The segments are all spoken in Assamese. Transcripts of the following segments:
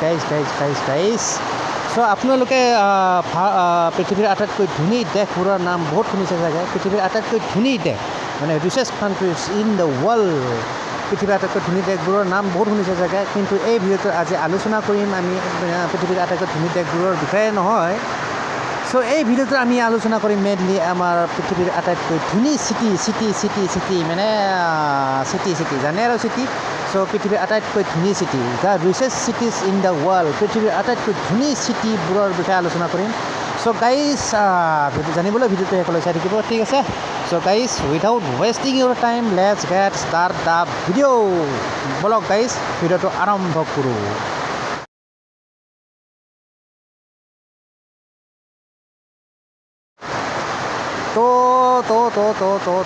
গাইজ চ' আপোনালোকে পৃথিৱীৰ আটাইতকৈ ধনী দেশবোৰৰ নাম বহুত শুনিছে চাগে পৃথিৱীৰ আটাইতকৈ ধনী দেশ মানে research countries in the world পৃথিৱীৰ আটাইতকৈ ধনী দেশবোৰৰ নাম বহুত শুনিছে চাগে কিন্তু এই ভিডিঅ'টোত আজি আলোচনা কৰিম আমি পৃথিৱীৰ আটাইতকৈ ধনী দেশবোৰৰ বিষয়ে নহয় চ' এই ভিডিঅ'টোত আমি আলোচনা কৰিম মেইনলি আমাৰ পৃথিৱীৰ আটাইতকৈ ধনী চিটি মানে চিটি জানে আৰু চিটি চ' পৃথিৱীৰ আটাইতকৈ ধনী city the richest cities in the world পৃথিৱীৰ আটাইতকৈ ধনী চিটিবোৰৰ বিষয়ে আলোচনা কৰিম চ' গাইজ জানিবলৈ ভিডিঅ'টো শেষলৈ চাই থাকিব ঠিক আছে so' guys without wasting your time let's get start the video' বলক গাইজ ভিডিঅ'টো আৰম্ভ কৰোঁ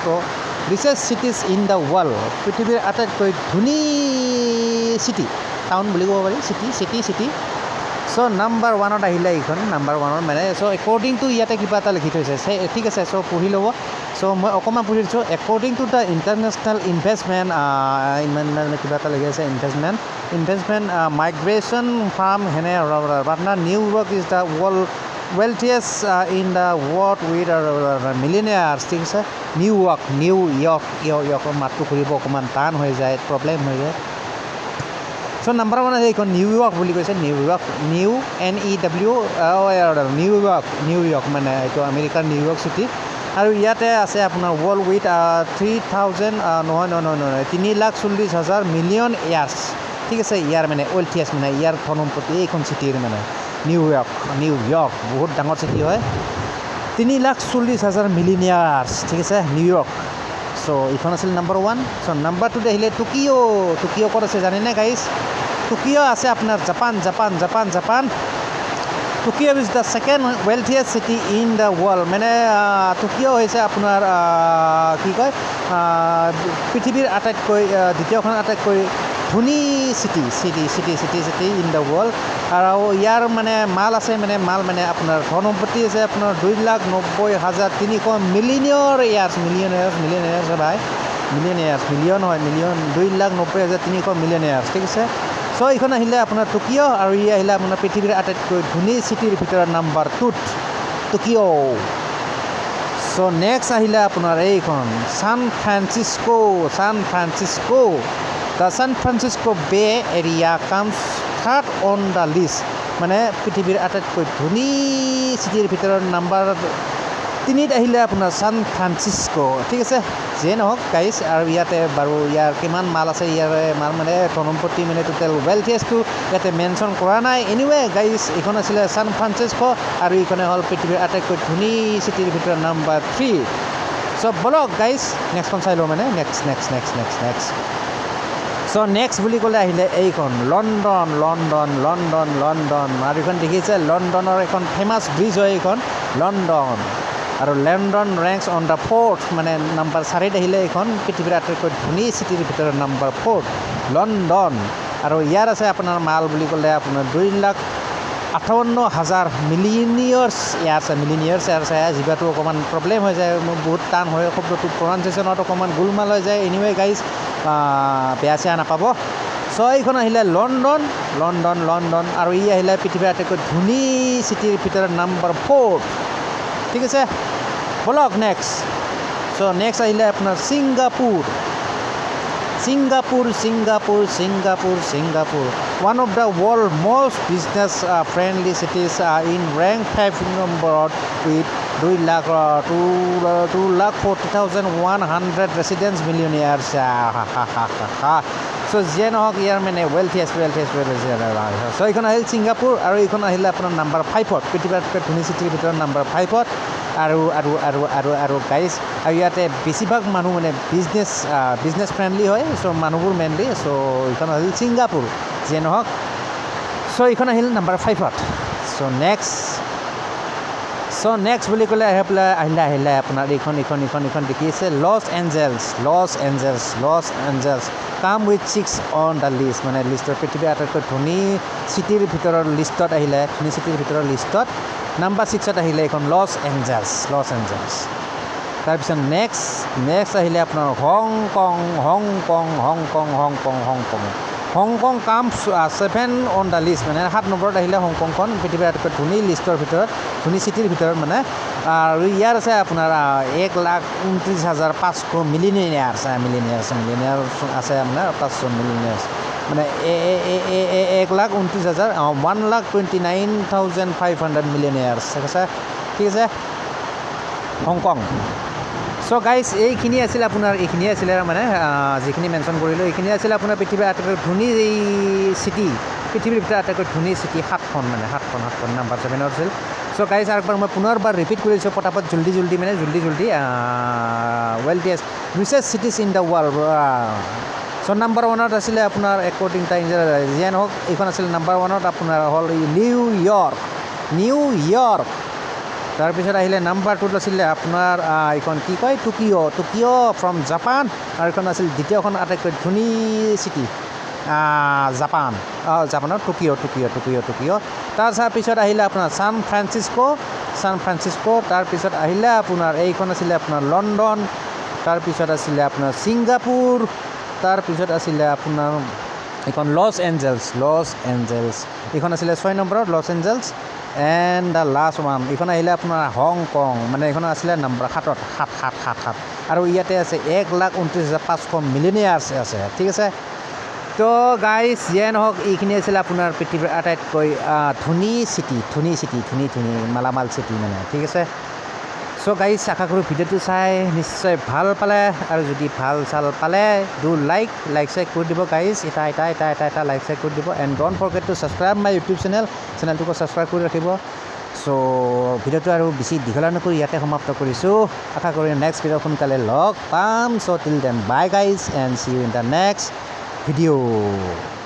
তো richest cities in the world পৃথিৱীৰ আটাইতকৈ ধনী চিটি টাউন বুলি ক'ব পাৰি চিটি চ' নাম্বাৰ ওৱানত আহিলে এইখন নাম্বাৰ ওৱানত মানে চ' একৰ্ডিং টু ইয়াতে কিবা এটা লিখি থৈছে ঠিক আছে চ' পঢ়ি ল'ব চ' মই অকণমান পঢ়ি দিছোঁ according to the international investment কিবা এটা লিখি আছে ইনভেষ্টমেণ্ট মাইগ্ৰেশ্যন ফাৰ্ম হেনে partner New York is the world wealthiest in the world with millionaires ঠিক আছে নিউয়ৰ্ক মাতটো কৰিব অকণমান টান হৈ যায় প্ৰব্লেম হৈ যায় চ' নাম্বাৰ ওৱান আছে এইখন নিউয়ৰ্ক বুলি কৈছে নিউয়ৰ্ক নিউয়ৰ্ক মানে এইটো আমেৰিকাৰ নিউয়ৰ্ক চিটি আৰু ইয়াতে আছে আপোনাৰ ৱৰ্ল্ড উইথ 3,000 নহয় 3,40,000 মিলিয়ন ইয়াৰ্ছ ঠিক আছে ইয়াৰ মানে ৱেলথিয়েষ্ট মানে ইয়াৰ ধনপতি এইখন চিটিৰ মানে নিউয়ৰ্ক বহুত ডাঙৰ চিটি হয় 3,40,000 মিলিয়নিয়াৰ্ছ ঠিক আছে নিউয়ৰ্ক চ' এইখন আছিল নাম্বাৰ ওৱান চ' নাম্বাৰ টুত আহিলে টকিঅ' ক'ত আছে জানেনে গাইজ টকিঅ' আছে আপোনাৰ Japan Tokyo' is the second wealthiest city in the world মানে টকিঅ' হৈছে আপোনাৰ কি কয় পৃথিৱীৰ আটাইতকৈ দ্বিতীয়খন আটাইতকৈ ধনী চিটি ইন দ্য ৱৰ্ল্ড আৰু ইয়াৰ মানে মাল মানে আপোনাৰ ধনপতি আছে আপোনাৰ 2,90,300 মিলিয়নিয়াৰ্ছ ভাই মিলিয়ন 2,90,300 মিলিয়নিয়াৰ্ছ ঠিক আছে চ' এইখন আহিলে আপোনাৰ টকিঅ' আৰু ই আহিলে আপোনাৰ পৃথিৱীৰ আটাইতকৈ ধনী চিটিৰ ভিতৰত নাম্বাৰ 2 টকিঅ' চ' নেক্সট আহিলে আপোনাৰ এইখন San Francisco the San Francisco Bay Area comes third on the list মানে পৃথিৱীৰ আটাইতকৈ ধনী চিটিৰ ভিতৰত নাম্বাৰ 3ত আহিলে আপোনাৰ ছান ফ্ৰান্সিস্কো ঠিক আছে যিয়ে নহওক গাইজ আৰু ইয়াতে বাৰু ইয়াৰ কিমান মাল আছে ইয়াৰে মাল মানে ধনপতি মানে টোটেল ৱেলথিয়েষ্টটো ইয়াতে মেনশ্যন কৰা নাই এনিৱে গাইজ এইখন আছিলে ছান ফ্ৰান্সিস্কো আৰু এইখনে হ'ল পৃথিৱীৰ আটাইতকৈ ধনী চিটিৰ ভিতৰত নাম্বাৰ 3 চ' বলক গাইজ নেক্সটখন চাই লওঁ মানে নেক্সট চ' নেক্সট বুলি ক'লে আহিলে এইখন লণ্ডন আৰু এইখন দেখিছে লণ্ডনৰ এখন ফেমাছ ব্ৰিজ হয় এইখন লণ্ডন আৰু London ranks on the 4th মানে নাম্বাৰ 4ত আহিলে এইখন পৃথিৱীৰ আটাইতকৈ ধনী চিটিৰ ভিতৰত নাম্বাৰ 4 লণ্ডন আৰু ইয়াৰ আছে আপোনাৰ মাল বুলি ক'লে আপোনাৰ 2,58,000 মিলিয়নিয়াৰ্ছ আছে জিভাটো অকণমান প্ৰব্লেম হৈ যায় মোৰ বহুত টান হয় শব্দটো প্ৰনাউন্সিয়েশ্যনত অকণমান গোলমাল হৈ যায় এনিৱে গাইজ বেয়া চেয়া নাপাব চ' এইখন আহিলে লণ্ডন আৰু ই আহিলে পৃথিৱীৰ আটাইতকৈ ধনী চিটিৰ ভিতৰত নাম্বাৰ 4 ঠিক আছে বলক নেক্সট চ' নেক্সট আহিলে আপোনাৰ Singapore one of the world's most business friendly cities in rank 5 নম্বৰত with 2,40,100 residents millionaires চ' যিয়ে নহওক ইয়াৰ মানে ৱেলথিয়েষ্ট চ' এইখন আহিল ছিংগাপুৰ আৰু এইখন আহিলে আপোনাৰ নাম্বাৰ 5ত পৃথিৱীৰ আটাইতকৈ ধনী চিটিৰ ভিতৰত নাম্বাৰ 5ত আৰু গাইজ আৰু ইয়াতে বেছিভাগ মানুহ মানে বিজনেছ ফ্ৰেণ্ডলি হয় চ' মানুহবোৰ মেইনলি চ' এইখন আহিল ছিংগাপুৰ যিয়ে নহওক চ' এইখন আহিল নাম্বাৰ 5ত চ' নেক্সট বুলি ক'লে আহিলে আপোনাৰ এইখন দেখি আছে Los Angeles come with 6 on the list মানে লিষ্টত পৃথিৱীৰ আটাইতকৈ ধনী চিটিৰ ভিতৰৰ লিষ্টত আহিলে ধনী চিটিৰ ভিতৰৰ লিষ্টত নাম্বাৰ 6ত আহিলে এইখন লছ এঞ্জেলছ তাৰপিছত নেক্সট আহিলে আপোনাৰ Hong Kong Hong Kong comes 7 on the list মানে 7 নম্বৰত আহিলে হংকংখন পৃথিৱীৰ আটাইতকৈ ধনী লিষ্টৰ ভিতৰত ধনী চিটিৰ ভিতৰত মানে আৰু ইয়াৰ আছে আপোনাৰ 1,29,500 মিলিয়নিয়াৰ আছে আপোনাৰ 500 মিলিয়নিয়াৰ্ছ মানে 1,29,500 মিলিয়নিয়াৰ্ছ আছে ঠিক আছে হংকং সো গাইজ এইখিনি আছিল আপোনাৰ এইখিনি আছিলে মানে যিখিনি মেনশ্যন কৰিলোঁ এইখিনি আছিল আপোনাৰ পৃথিৱীৰ আটাইতকৈ ধনী এই চিটি পৃথিৱীৰ ভিতৰত আটাইতকৈ ধনী চিটি 7খন মানে 7খন নাম্বাৰ 7 আছিল সো গাইজ আৰু একবাৰ মই পুনৰবাৰ ৰিপিট কৰিছোঁ পটাপট জল্দি মানে জল্দি wealthiest richest cities in the world so number 1ত আছিলে আপোনাৰ একৰ্ডিং টাইম যিয়ে নহওক এইখন আছিল নাম্বাৰ 1ত আপোনাৰ হ'ল নিউয়ৰ্ক তাৰপিছত আহিলে নাম্বাৰ 2ত আছিলে আপোনাৰ এইখন কি কয় টকিঅ' ফ্ৰম জাপান আৰু এইখন আছিল দ্বিতীয়খন আটাইতকৈ ধনী চিটি জাপানৰ টকিঅ' তাৰপিছত আহিলে আপোনাৰ ছান ফ্ৰান্সিস্কো তাৰপিছত আহিলে আপোনাৰ এইখন আছিলে আপোনাৰ লণ্ডন তাৰপিছত আছিলে আপোনাৰ ছিংগাপুৰ তাৰপিছত আছিলে আপোনাৰ এইখন লছ এঞ্জেলছ এইখন আছিলে 6 নম্বৰত Los Angeles and the last one এইখন আহিলে আপোনাৰ হংকং মানে এইখন আছিলে নাম্বাৰ 7ত আৰু ইয়াতে আছে 1,29,500 মিলিয়নিয়াৰ্ছ আছে ঠিক আছে তো গাইজ যিয়ে নহওক এইখিনি আছিলে আপোনাৰ পৃথিৱীৰ আটাইতকৈ ধনী মালামাল চিটি মানে ঠিক আছে সো গাইজ আশা কৰোঁ ভিডিঅ'টো চাই নিশ্চয় ভাল পালে আৰু যদি ভাল চাল পালে ডু লাইক চাইক কৰি দিব গাইজ এটা লাইক চাইক কৰি দিব and don't forget to subscribe my YouTube চেনেলটোকো ছাবস্ক্ৰাইব কৰি ৰাখিব সো ভিডিঅ'টো আৰু বেছি দীঘলীয়া নকৰি ইয়াতে সমাপ্ত কৰিছোঁ আশা কৰি নেক্সট ভিডিঅ' সোনকালে লগ পাম so till then bye guys and see you in the next video'